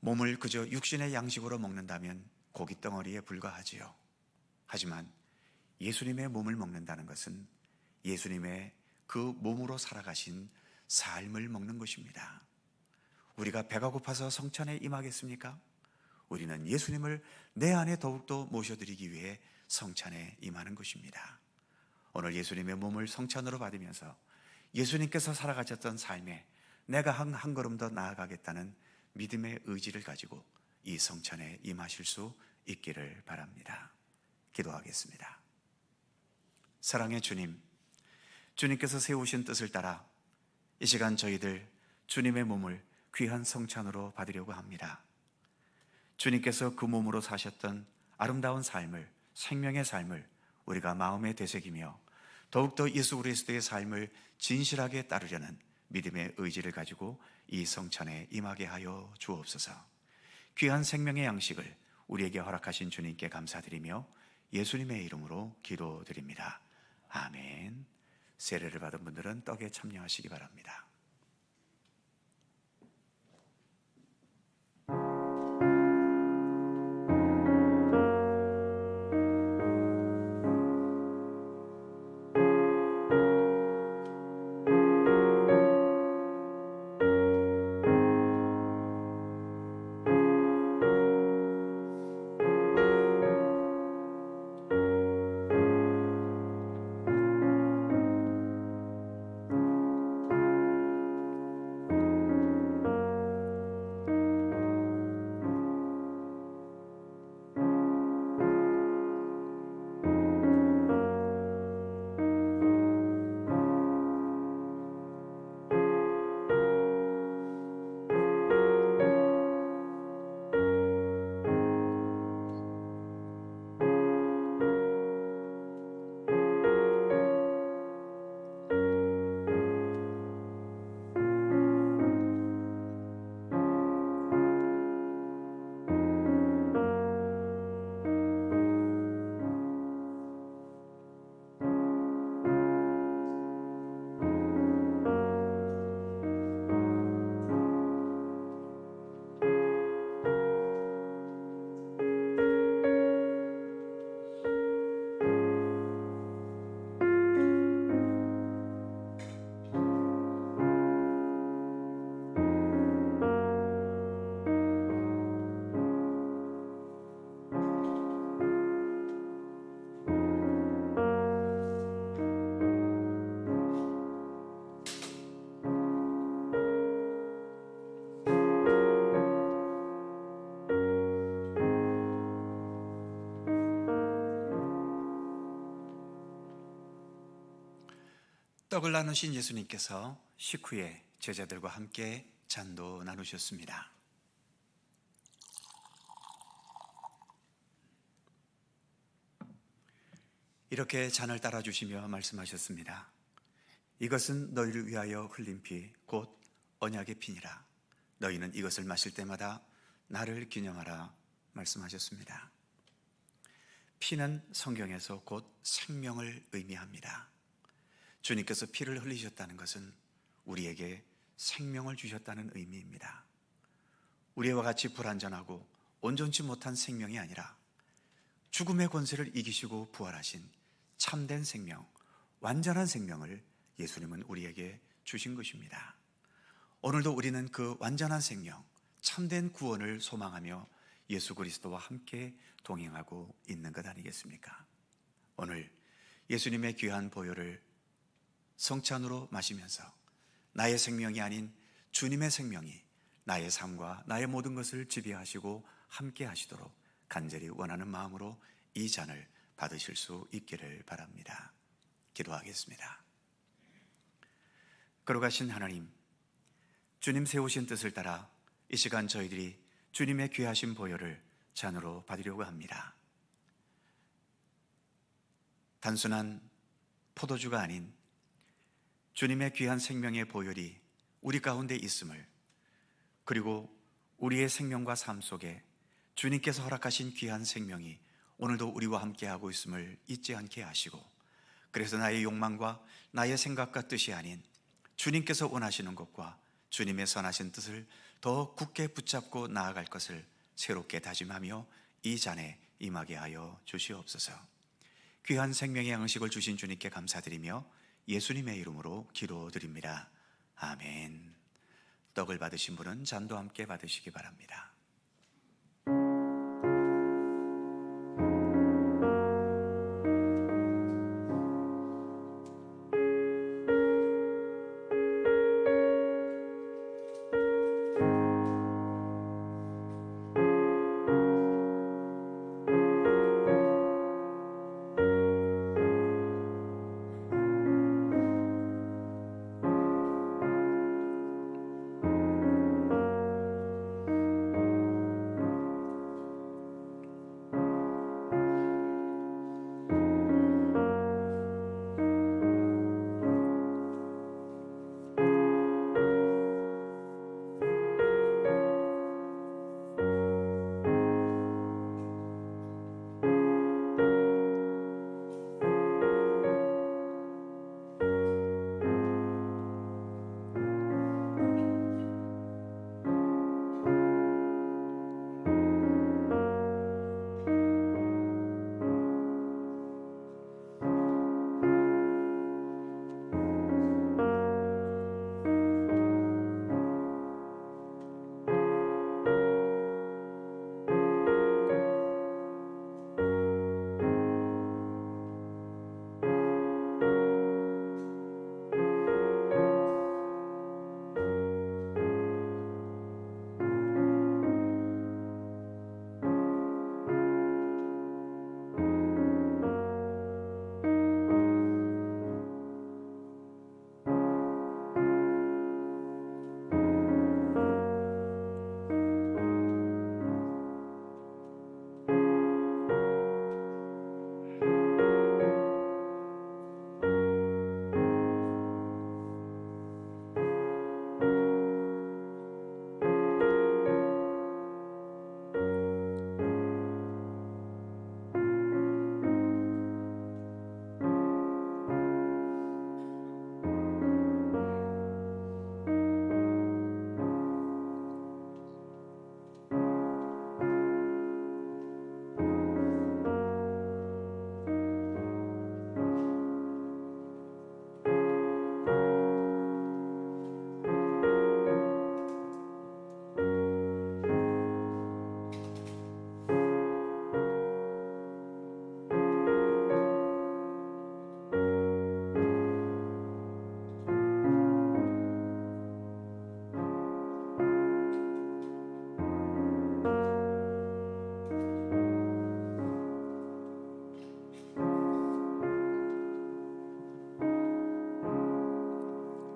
몸을 그저 육신의 양식으로 먹는다면 고기 덩어리에 불과하지요. 하지만 예수님의 몸을 먹는다는 것은 예수님의 그 몸으로 살아가신 삶을 먹는 것입니다. 우리가 배가 고파서 성찬에 임하겠습니까? 우리는 예수님을 내 안에 더욱더 모셔드리기 위해 성찬에 임하는 것입니다. 오늘 예수님의 몸을 성찬으로 받으면서 예수님께서 살아가셨던 삶에 내가 한 걸음 더 나아가겠다는 믿음의 의지를 가지고 이 성찬에 임하실 수 있기를 바랍니다. 기도하겠습니다. 사랑의 주님, 주님께서 세우신 뜻을 따라 이 시간 저희들 주님의 몸을 귀한 성찬으로 받으려고 합니다. 주님께서 그 몸으로 사셨던 아름다운 삶을, 생명의 삶을 우리가 마음에 되새기며 더욱더 예수 그리스도의 삶을 진실하게 따르려는 믿음의 의지를 가지고 이 성찬에 임하게 하여 주옵소서. 귀한 생명의 양식을 우리에게 허락하신 주님께 감사드리며 예수님의 이름으로 기도드립니다. 아멘. 세례를 받은 분들은 떡에 참여하시기 바랍니다. 떡을 나누신 예수님께서 식후에 제자들과 함께 잔도 나누셨습니다. 이렇게 잔을 따라주시며 말씀하셨습니다. 이것은 너희를 위하여 흘린 피 곧 언약의 피니라. 너희는 이것을 마실 때마다 나를 기념하라 말씀하셨습니다. 피는 성경에서 곧 생명을 의미합니다. 주님께서 피를 흘리셨다는 것은 우리에게 생명을 주셨다는 의미입니다. 우리와 같이 불완전하고 온전치 못한 생명이 아니라 죽음의 권세를 이기시고 부활하신 참된 생명, 완전한 생명을 예수님은 우리에게 주신 것입니다. 오늘도 우리는 그 완전한 생명, 참된 구원을 소망하며 예수 그리스도와 함께 동행하고 있는 것 아니겠습니까? 오늘 예수님의 귀한 보혈을 성찬으로 마시면서 나의 생명이 아닌 주님의 생명이 나의 삶과 나의 모든 것을 지배하시고 함께 하시도록 간절히 원하는 마음으로 이 잔을 받으실 수 있기를 바랍니다. 기도하겠습니다. 걸어가신 하나님, 주님 세우신 뜻을 따라 이 시간 저희들이 주님의 귀하신 보혈을 잔으로 받으려고 합니다. 단순한 포도주가 아닌 주님의 귀한 생명의 보혈이 우리 가운데 있음을, 그리고 우리의 생명과 삶 속에 주님께서 허락하신 귀한 생명이 오늘도 우리와 함께하고 있음을 잊지 않게 하시고, 그래서 나의 욕망과 나의 생각과 뜻이 아닌 주님께서 원하시는 것과 주님의 선하신 뜻을 더 굳게 붙잡고 나아갈 것을 새롭게 다짐하며 이 잔에 임하게 하여 주시옵소서. 귀한 생명의 양식을 주신 주님께 감사드리며 예수님의 이름으로 기도드립니다. 아멘. 떡을 받으신 분은 잔도 함께 받으시기 바랍니다.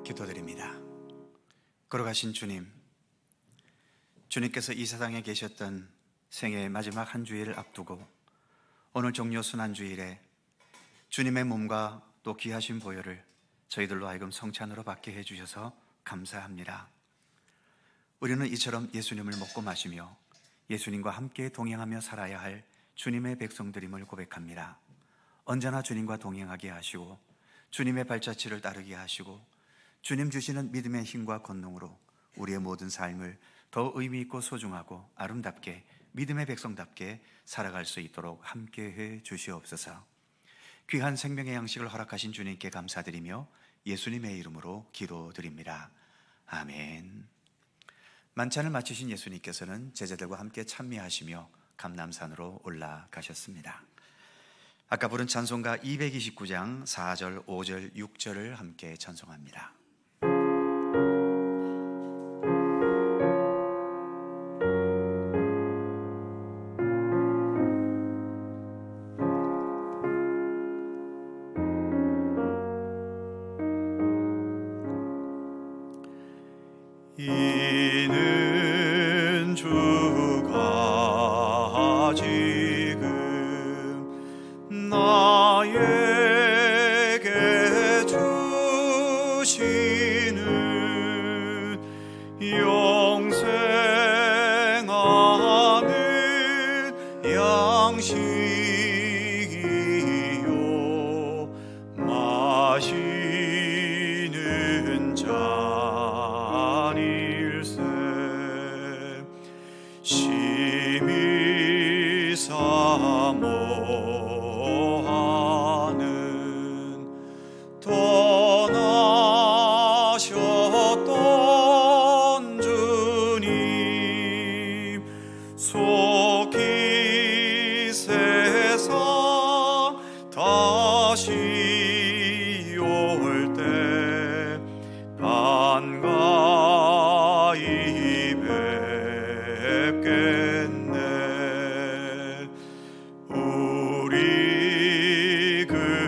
기도드립니다. 걸어가신 주님, 주님께서 이 세상에 계셨던 생애의 마지막 한 주일을 앞두고 오늘 종려 순환주일에 주님의 몸과 또 귀하신 보혈을 저희들로 하여금 성찬으로 받게 해주셔서 감사합니다. 우리는 이처럼 예수님을 먹고 마시며 예수님과 함께 동행하며 살아야 할 주님의 백성들임을 고백합니다. 언제나 주님과 동행하게 하시고 주님의 발자취를 따르게 하시고 주님 주시는 믿음의 힘과 권능으로 우리의 모든 삶을 더 의미 있고 소중하고 아름답게 믿음의 백성답게 살아갈 수 있도록 함께해 주시옵소서. 귀한 생명의 양식을 허락하신 주님께 감사드리며 예수님의 이름으로 기도드립니다. 아멘. 만찬을 마치신 예수님께서는 제자들과 함께 찬미하시며 감람산으로 올라가셨습니다. 아까 부른 찬송가 229장 4절, 5절, 6절을 함께 찬송합니다. 지금 나에게 주시는 영생하는 양식이요 마시는 잔일세 심히 사모하는 떠나셨던 주님 속히 세상 다시 올 때 반가이 뵙겠네 우리 그때까지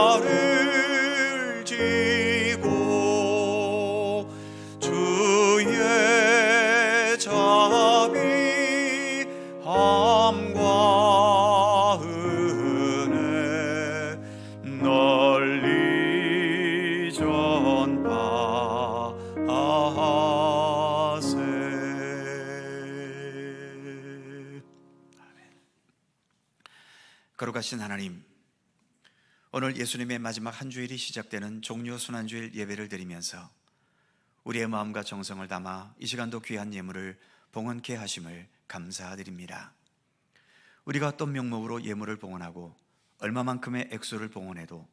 십자가를 지고 주의 자비 함과 은혜 널리 전파하세. 거룩하신 하나님, 오늘 예수님의 마지막 한 주일이 시작되는 종료 순환주일 예배를 드리면서 우리의 마음과 정성을 담아 이 시간도 귀한 예물을 봉헌케 하심을 감사드립니다. 우리가 어떤 명목으로 예물을 봉헌하고 얼마만큼의 액수를 봉헌해도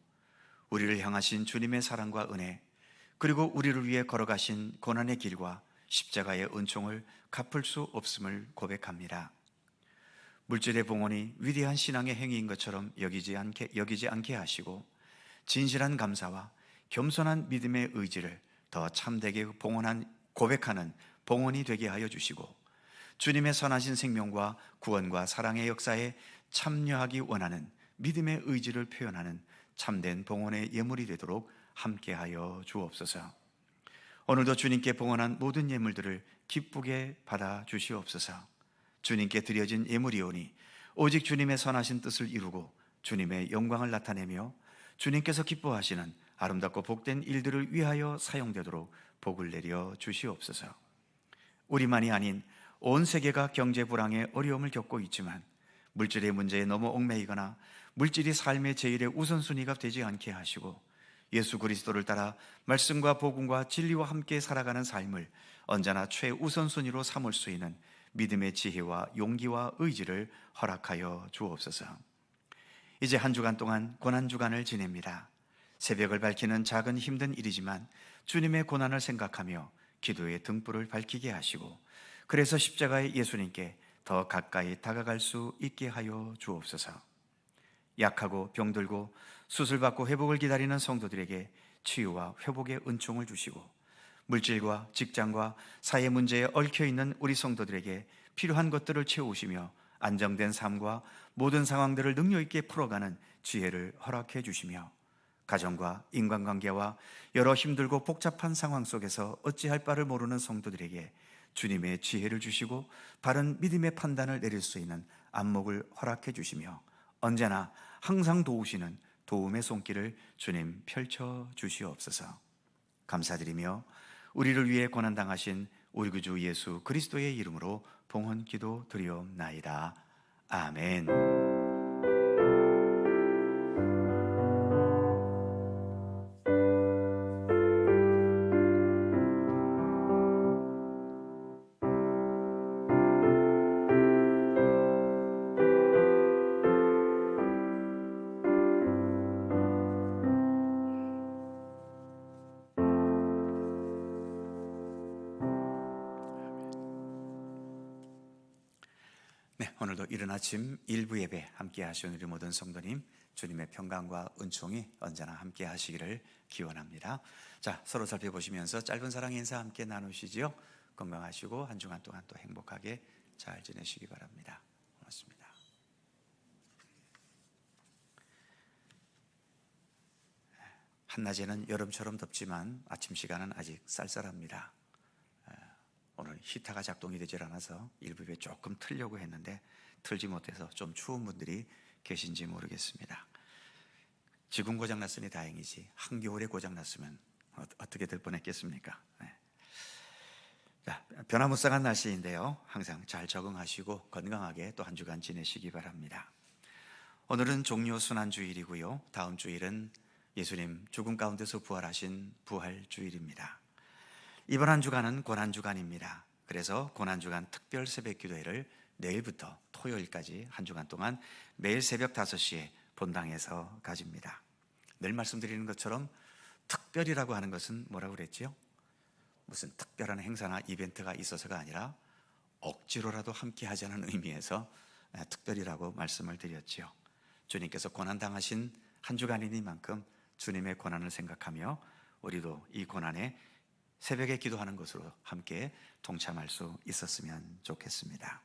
우리를 향하신 주님의 사랑과 은혜, 그리고 우리를 위해 걸어가신 고난의 길과 십자가의 은총을 갚을 수 없음을 고백합니다. 물질의 봉헌이 위대한 신앙의 행위인 것처럼 여기지 않게 하시고 진실한 감사와 겸손한 믿음의 의지를 더 참되게 고백하는 봉헌이 되게 하여 주시고 주님의 선하신 생명과 구원과 사랑의 역사에 참여하기 원하는 믿음의 의지를 표현하는 참된 봉헌의 예물이 되도록 함께하여 주옵소서. 오늘도 주님께 봉헌한 모든 예물들을 기쁘게 받아 주시옵소서. 주님께 드려진 예물이오니 오직 주님의 선하신 뜻을 이루고 주님의 영광을 나타내며 주님께서 기뻐하시는 아름답고 복된 일들을 위하여 사용되도록 복을 내려 주시옵소서. 우리만이 아닌 온 세계가 경제 불황의 어려움을 겪고 있지만 물질의 문제에 너무 얽매이거나 물질이 삶의 제일의 우선순위가 되지 않게 하시고 예수 그리스도를 따라 말씀과 복음과 진리와 함께 살아가는 삶을 언제나 최우선순위로 삼을 수 있는 믿음의 지혜와 용기와 의지를 허락하여 주옵소서. 이제 한 주간 동안 고난주간을 지냅니다. 새벽을 밝히는 작은 힘든 일이지만 주님의 고난을 생각하며 기도의 등불을 밝히게 하시고 그래서 십자가의 예수님께 더 가까이 다가갈 수 있게 하여 주옵소서. 약하고 병들고 수술받고 회복을 기다리는 성도들에게 치유와 회복의 은총을 주시고 물질과 직장과 사회 문제에 얽혀있는 우리 성도들에게 필요한 것들을 채우시며 안정된 삶과 모든 상황들을 능력 있게 풀어가는 지혜를 허락해 주시며 가정과 인간관계와 여러 힘들고 복잡한 상황 속에서 어찌할 바를 모르는 성도들에게 주님의 지혜를 주시고 바른 믿음의 판단을 내릴 수 있는 안목을 허락해 주시며 언제나 항상 도우시는 도움의 손길을 주님 펼쳐 주시옵소서. 감사드리며 우리를 위해 고난당하신 우리 구주 예수 그리스도의 이름으로 봉헌 기도 드리옵나이다. 아멘. 오늘도 이른 아침 일부 예배 함께 하시는 우리 모든 성도님 주님의 평강과 은총이 언제나 함께 하시기를 기원합니다. 자, 서로 살펴보시면서 짧은 사랑의 인사 함께 나누시지요. 건강하시고 한 주간 동안 또 행복하게 잘 지내시기 바랍니다. 고맙습니다. 한낮에는 여름처럼 덥지만 아침 시간은 아직 쌀쌀합니다. 오늘 히터가 작동이 되질 않아서 일부에 조금 틀려고 했는데 틀지 못해서 좀 추운 분들이 계신지 모르겠습니다. 지금 고장났으니 다행이지 한겨울에 고장났으면 어떻게 될 뻔했겠습니까? 자, 변화무쌍한 날씨인데요, 항상 잘 적응하시고 건강하게 또 한 주간 지내시기 바랍니다. 오늘은 종료순환주일이고요, 다음 주일은 예수님 죽음 가운데서 부활하신 부활주일입니다. 이번 한 주간은 고난주간입니다. 그래서 고난주간 특별 새벽기도회를 내일부터 토요일까지 한 주간 동안 매일 새벽 5시에 본당에서 가집니다. 늘 말씀드리는 것처럼 특별이라고 하는 것은 뭐라고 그랬죠? 무슨 특별한 행사나 이벤트가 있어서가 아니라 억지로라도 함께 하자는 의미에서 특별이라고 말씀을 드렸죠. 주님께서 고난당하신 한 주간이니만큼 주님의 고난을 생각하며 우리도 이 고난에 새벽에 기도하는 것으로 함께 동참할 수 있었으면 좋겠습니다.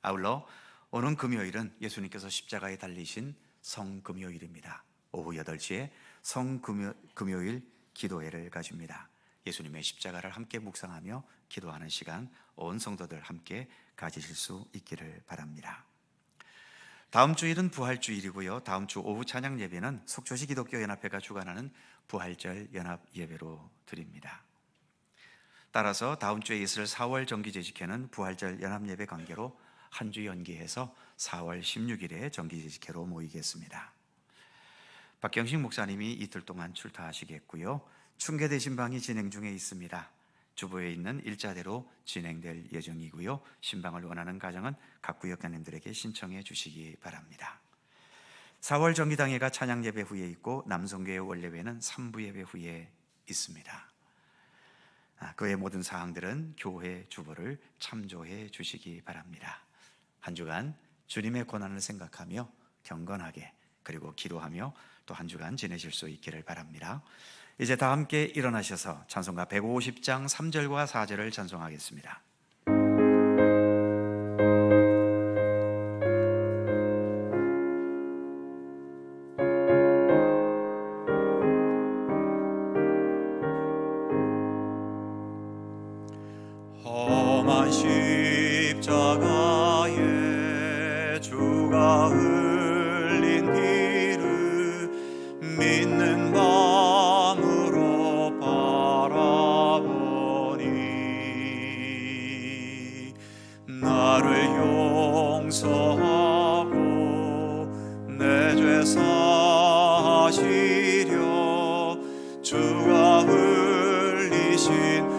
아울러 오는 금요일은 예수님께서 십자가에 달리신 성금요일입니다. 오후 8시에 성금요일 기도회를 가집니다. 예수님의 십자가를 함께 묵상하며 기도하는 시간 온 성도들 함께 가지실 수 있기를 바랍니다. 다음 주일은 부활주일이고요, 다음 주 오후 찬양 예배는 속초시 기독교연합회가 주관하는 부활절 연합 예배로 드립니다. 따라서 다음 주에 있을 4월 정기제식회는 부활절 연합예배 관계로 한 주 연기해서 4월 16일에 정기제식회로 모이겠습니다. 박경식 목사님이 이틀 동안 출타하시겠고요, 충계대 신방이 진행 중에 있습니다. 주보에 있는 일자대로 진행될 예정이고요, 신방을 원하는 가정은 각 구역장님들에게 신청해 주시기 바랍니다. 4월 정기당회가 찬양 예배 후에 있고 남성교회 원례회는 3부 예배 후에 있습니다. 그의 모든 사항들은 교회 주보를 참조해 주시기 바랍니다. 한 주간 주님의 고난을 생각하며 경건하게 그리고 기도하며 또 한 주간 지내실 수 있기를 바랍니다. 이제 다 함께 일어나셔서 찬송가 150장 3절과 4절을 찬송하겠습니다. 험한 십자가에 주가 흘린 피를 믿는 마음으로 바라보니 나를 용서하고 내 죄 사하시려 주가 흘리신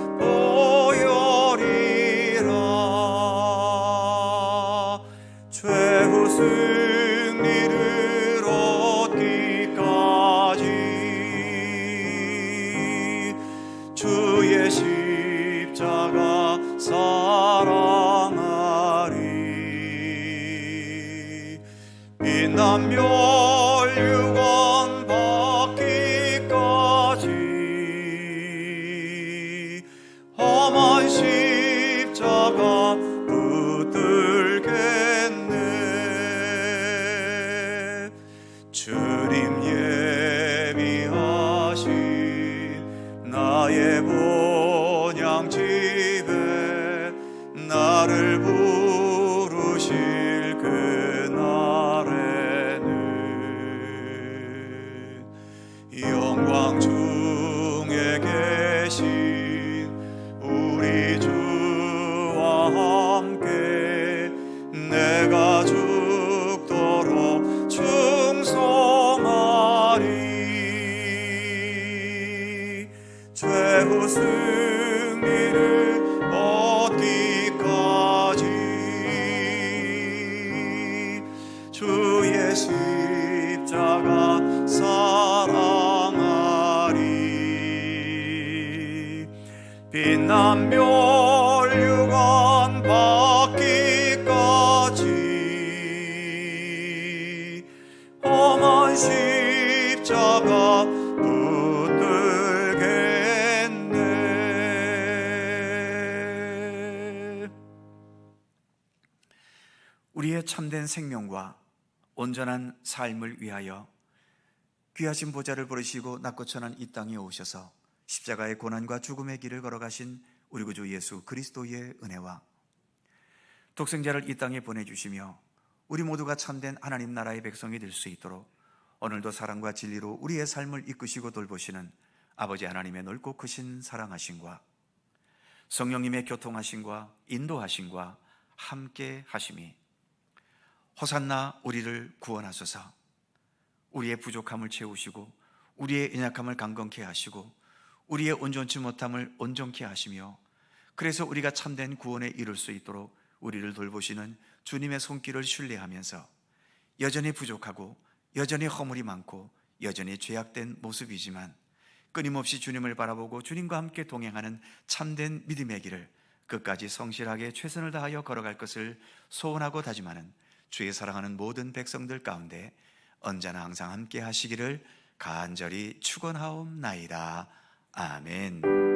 최후 승리를 얻기까지 주의 십자가 사랑하리. 빛난 멸류관 받기까지 험한 십자가 붙들겠네. 주님 예비하신 나의 본향집에 나를 부르실 그날에는 영광 중에 계신 우리 주와 함께 내가 죽도록 충성하리. 최후 승리를 얻기까지 주의 십자가 사랑하리. 빛난 멸류관 받기까지 험한 십자가 붙들겠네. 우리의 참된 생명과 온전한 삶을 위하여 귀하신 보좌를 부르시고 낮고 천한 이 땅에 오셔서 십자가의 고난과 죽음의 길을 걸어가신 우리 구주 예수 그리스도의 은혜와 독생자를 이 땅에 보내주시며 우리 모두가 참된 하나님 나라의 백성이 될 수 있도록 오늘도 사랑과 진리로 우리의 삶을 이끄시고 돌보시는 아버지 하나님의 넓고 크신 사랑하심과 성령님의 교통하심과 인도하심과 함께 하심이 호산나 우리를 구원하소서. 우리의 부족함을 채우시고 우리의 연약함을 강건케 하시고 우리의 온전치 못함을 온전케 하시며 그래서 우리가 참된 구원에 이룰 수 있도록 우리를 돌보시는 주님의 손길을 신뢰하면서 여전히 부족하고 여전히 허물이 많고 여전히 죄악된 모습이지만 끊임없이 주님을 바라보고 주님과 함께 동행하는 참된 믿음의 길을 끝까지 성실하게 최선을 다하여 걸어갈 것을 소원하고 다짐하는 주의 사랑하는 모든 백성들 가운데 언제나 항상 함께 하시기를 간절히 축원하옵나이다. 아멘.